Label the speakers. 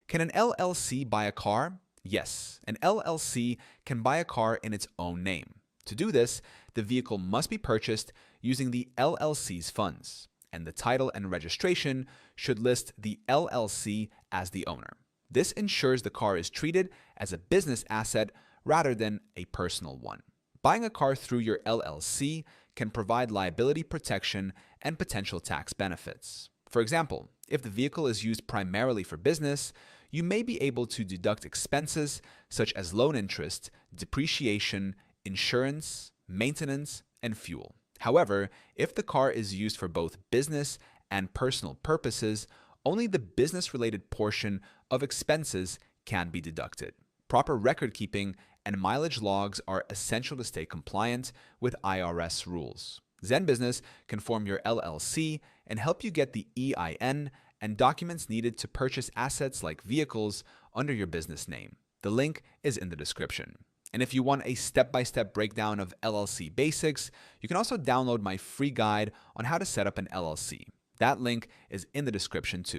Speaker 1: Can an LLC buy a car? Yes, an LLC can buy a car in its own name. To do this, the vehicle must be purchased using the LLC's funds, and the title and registration should list the LLC as the owner. This ensures the car is treated as a business asset rather than a personal one. Buying a car through your LLC can provide liability protection and potential tax benefits. For example, if the vehicle is used primarily for business, you may be able to deduct expenses such as loan interest, depreciation, insurance, maintenance, and fuel. However, if the car is used for both business and personal purposes, only the business-related portion of expenses can be deducted. Proper record keeping and mileage logs are essential to stay compliant with IRS rules. Zen Business can form your LLC and help you get the EIN and documents needed to purchase assets like vehicles under your business name. The link is in the description. And if you want a step-by-step breakdown of LLC basics, you can also download my free guide on how to set up an LLC. That link is in the description too.